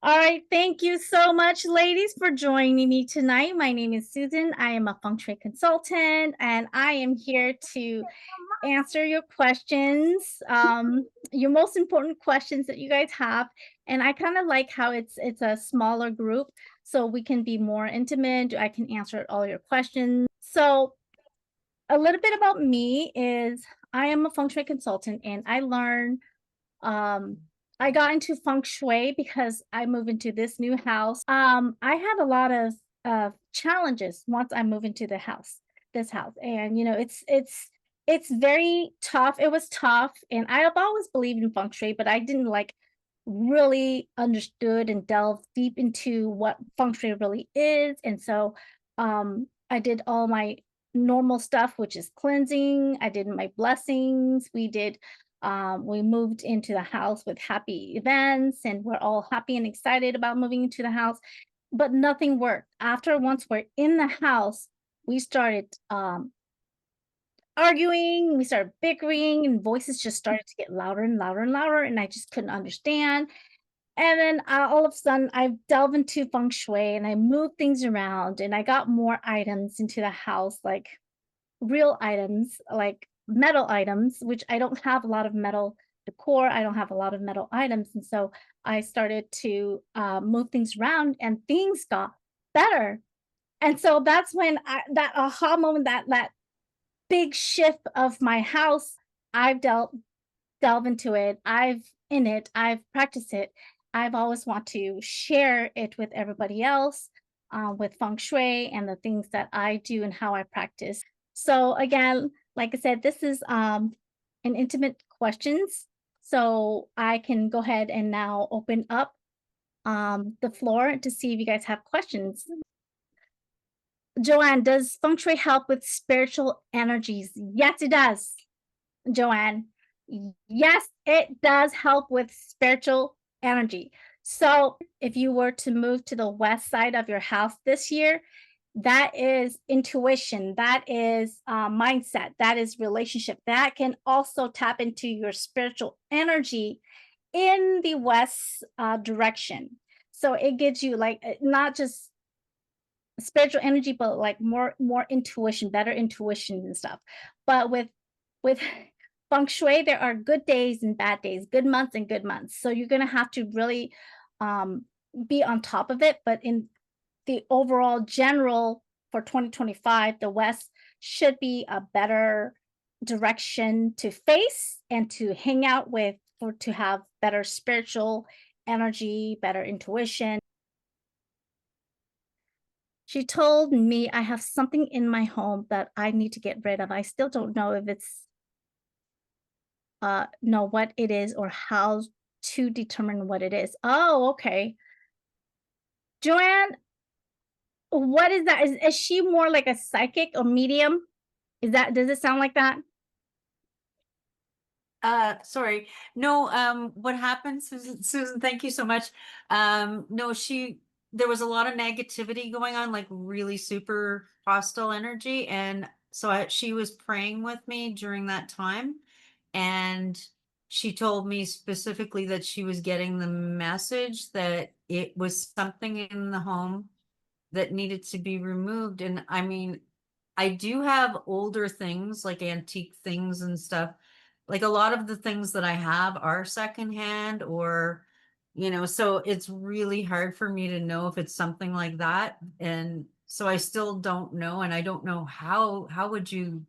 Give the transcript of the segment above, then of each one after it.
All right, thank you so much, ladies, for joining me tonight. My name is Susan. I am a feng shui consultant, and I am here to answer your questions, your most important questions that you guys have. And I kind of like how it's a smaller group, so we can be more intimate. I can answer all your questions. So, a little bit about me is I am a feng shui consultant, and um, I got into feng shui because I moved into this new house. I had a lot of challenges once I moved into this house, and it's very tough. It was tough, and I have always believed in feng shui, but I didn't like really understood and delve deep into what feng shui really is, and so I did all my normal stuff, which is cleansing. I did my blessings. We moved into the house with happy events, and we're all happy and excited about moving into the house, but nothing worked. After once we're in the house, we started arguing, we started bickering, and voices just started to get louder and louder and louder, and I just couldn't understand. And then all of a sudden, I delved into feng shui and I moved things around and I got more items into the house, like real items, like metal items, which I don't have a lot of metal decor. I don't have a lot of metal items. And so I started to move things around and things got better. And so that's when that aha moment, that big shift of my house, I've delve into it. I've practiced it. I've always want to share it with everybody else, with feng shui and the things that I do and how I practice. So again, like I said, this is an intimate questions. So I can go ahead and now open up the floor to see if you guys have questions. Joanne, does feng shui help with spiritual energies? Yes, it does. Joanne. Yes, it does help with spiritual energy. So, if you were to move to the west side of your house this year, that is intuition, that is mindset, that is relationship. That can also tap into your spiritual energy in the west direction. So, it gives you like not just spiritual energy, but like more intuition, better intuition and stuff. But with feng shui, there are good days and bad days, good months and good months. So you're gonna have to really um be on top of it. But in the overall general for 2025, the West should be a better direction to face and to hang out with for to have better spiritual energy, better intuition. She told me I have something in my home that I need to get rid of. I still don't know if it's know what it is or how to determine what it is. Oh, okay. Joanne, what is that? Is she more like a psychic or medium? Is that does it sound like that? Sorry. No, what happened, Susan, thank you so much. No, there was a lot of negativity going on, like really super hostile energy. And so she was praying with me during that time. And she told me specifically that she was getting the message that it was something in the home that needed to be removed. And I mean, I do have older things like antique things and stuff. Like a lot of the things that I have are secondhand or, so it's really hard for me to know if it's something like that. And so I still don't know. And I don't know how would you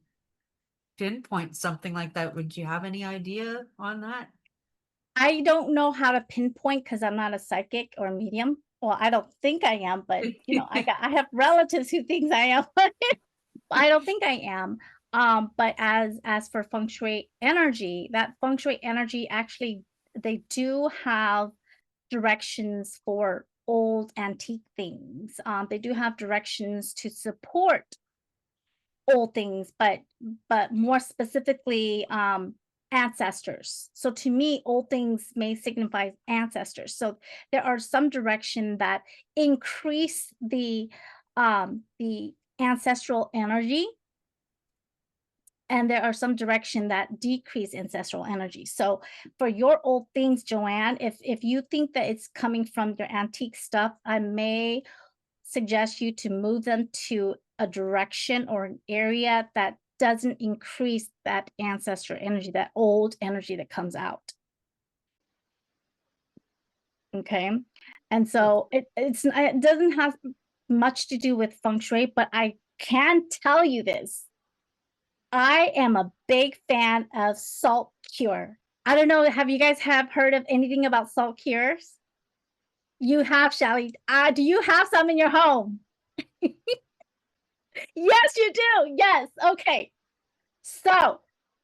pinpoint something like that? Would you have any idea on that? I don't know how to pinpoint because I'm not a psychic or a medium. Well, I don't think I am, but I have relatives who thinks I am. I don't think I am. But as for feng shui energy, that feng shui energy actually they do have directions for old antique things. They do have directions to support old things, but more specifically, ancestors. So to me, old things may signify ancestors. So there are some direction that increase the ancestral energy and there are some direction that decrease ancestral energy. So for your old things, Joanne, if you think that it's coming from your antique stuff, I may suggest you to move them to a direction or an area that doesn't increase that ancestral energy, that old energy that comes out. Okay. And Oh, so it doesn't have much to do with feng shui, but I can tell you this. I am a big fan of salt cure. I don't know, have you guys have heard of anything about salt cures? You have, Shelly. Do you have some in your home? Yes, you do. Yes. Okay. So,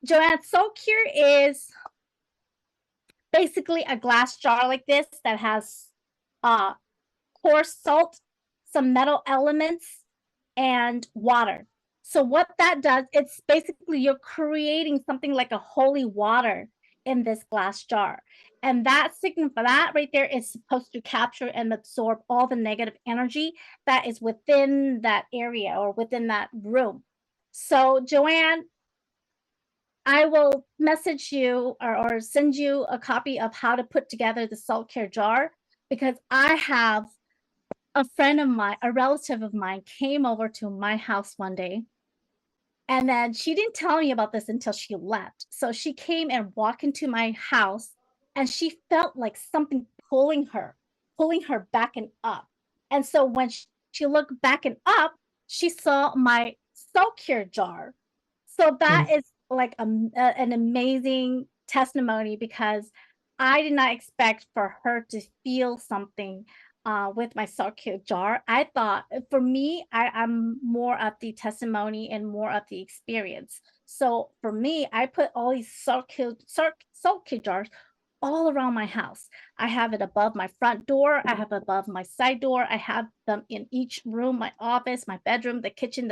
Joanne, salt cure is basically a glass jar like this that has uh coarse salt, some metal elements, and water. So what that does, it's basically you're creating something like a holy water in this glass jar. And that signify that right there is supposed to capture and absorb all the negative energy that is within that area or within that room. So Joanne, I will message you or send you a copy of how to put together the salt care jar because I have a friend of mine, a relative of mine came over to my house one day, and then she didn't tell me about this until she left. So she came and walked into my house, and she felt like something pulling her back and up. And so when she looked back and up, she saw my salt cure jar. So that Mm. is like an amazing testimony because I did not expect for her to feel something with my salt cube jar. I thought for me, I'm more of the testimony and more of the experience. So for me, I put all these salt cube jars all around my house. I have it above my front door. I have above my side door. I have them in each room, my office, my bedroom, the kitchen,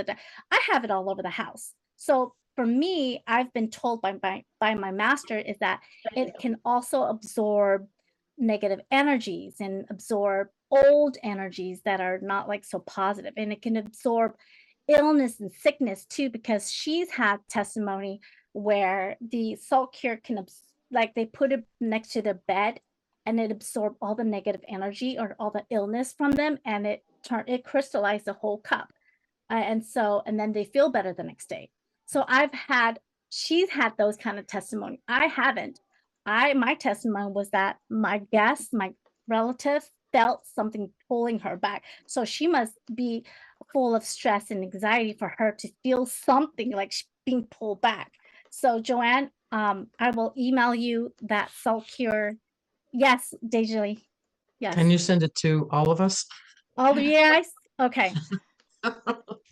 I have it all over the house. So for me, I've been told by my master is that it can also absorb negative energies and absorb old energies that are not like so positive, and it can absorb illness and sickness too because she's had testimony where the salt cure can like they put it next to their bed and it absorbed all the negative energy or all the illness from them, and it crystallized the whole cup. And then they feel better the next day. So she's had those kind of testimony. I haven't. My testimony was that my guest, my relative, felt something pulling her back. So she must be full of stress and anxiety for her to feel something like being pulled back. So Joanne, I will email you that salt cure. Yes, Dejali. Can Yes. you send it to all of us? All the yes. Okay,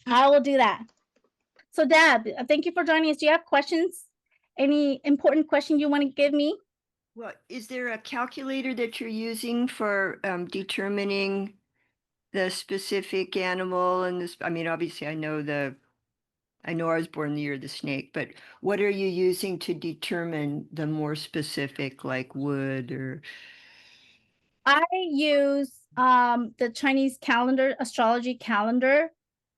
I will do that. So, Deb, thank you for joining us. Do you have questions? Any important question you want to give me? Well, is there a calculator that you're using for determining the specific animal and this? I mean, obviously, I know I was born the year of the snake, but what are you using to determine the more specific, like wood or? I use the Chinese calendar, astrology calendar,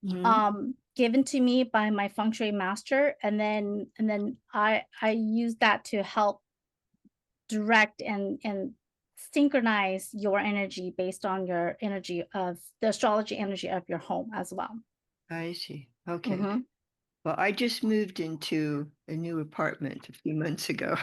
Mhm. given to me by my feng shui master, and then I use that to help direct and synchronize your energy based on your energy of the astrology energy of your home as well. I see. Okay. Mhm. Well, I just moved into a new apartment a few months ago,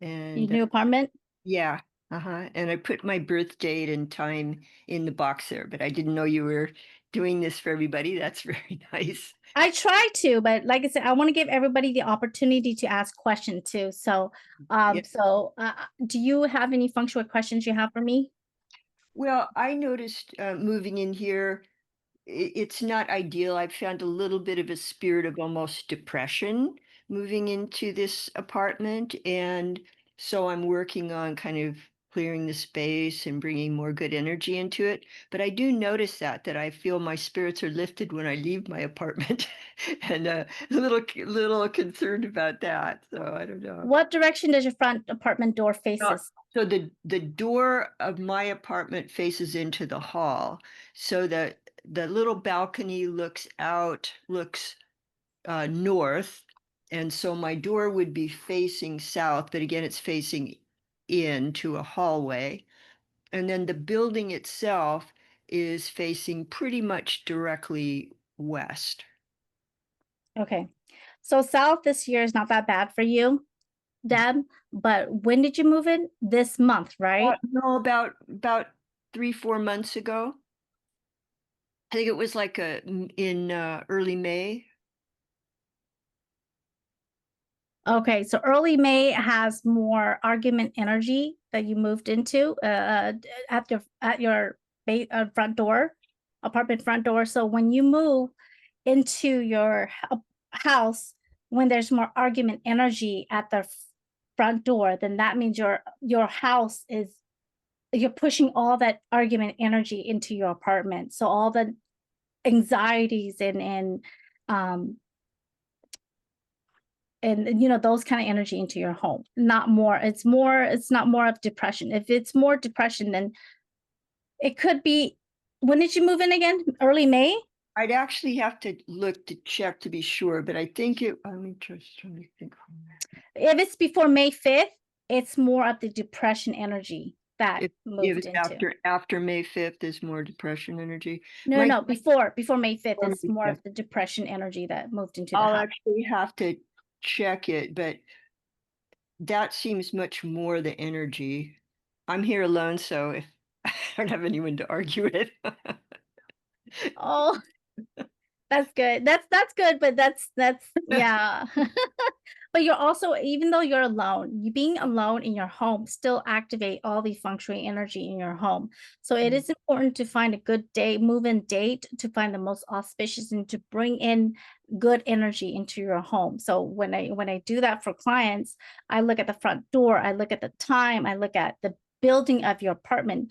Your and new apartment. yeah, and I put my birth date and time in the box there, but I didn't know you were doing this for everybody. That's very nice. I try to, but like I said, I want to give everybody the opportunity to ask questions too. So, Yeah. do you have any feng shui questions you have for me? Well, I noticed moving in here, it's not ideal. I've found a little bit of a spirit of almost depression moving into this apartment. And so I'm working on kind of clearing the space and bringing more good energy into it. But I do notice that I feel my spirits are lifted when I leave my apartment and little concerned about that. So I don't know. What direction does your front apartment door Uh, faces? So the door of my apartment faces into the hall, so that the little balcony looks north. And so my door would be facing south, but again, it's facing into a hallway. And then the building itself is facing pretty much directly west. Okay. So south this year is not that bad for you, Deb, but when did you move in? This month, right? No, about 3-4 months ago. I think it was like in early May. Okay, so early May has more argument energy that you moved into at your front door, apartment front door. So when you move into your house, when there's more argument energy at the front door, then that means your house is, you're pushing all that argument energy into your apartment. So all the anxieties and you know, those kind of energy into your home. Not more, it's not more of depression. If it's more depression, then it could be, when did you move in again? Early May? I'd actually have to look to check to be sure, but I think let me just try to think. If it's before May 5th, it's more of the depression energy that If moved it's into. after May 5th, there's more depression energy. No, before May 5th, Before it's May more 5th. of the depression energy that moved into the I'll house. actually have to check it, but that seems much more the energy. I'm here alone, so if I don't have anyone to argue with. Oh, that's good. That's good, but that's yeah. But you're also, even though you're alone, you being alone in your home still activate all the feng shui energy in your home. So it is important to find a good day, move-in date, to find the most auspicious and to bring in good energy into your home. So when I do that for clients, I look at the front door, I look at the time, I look at the building of your apartment.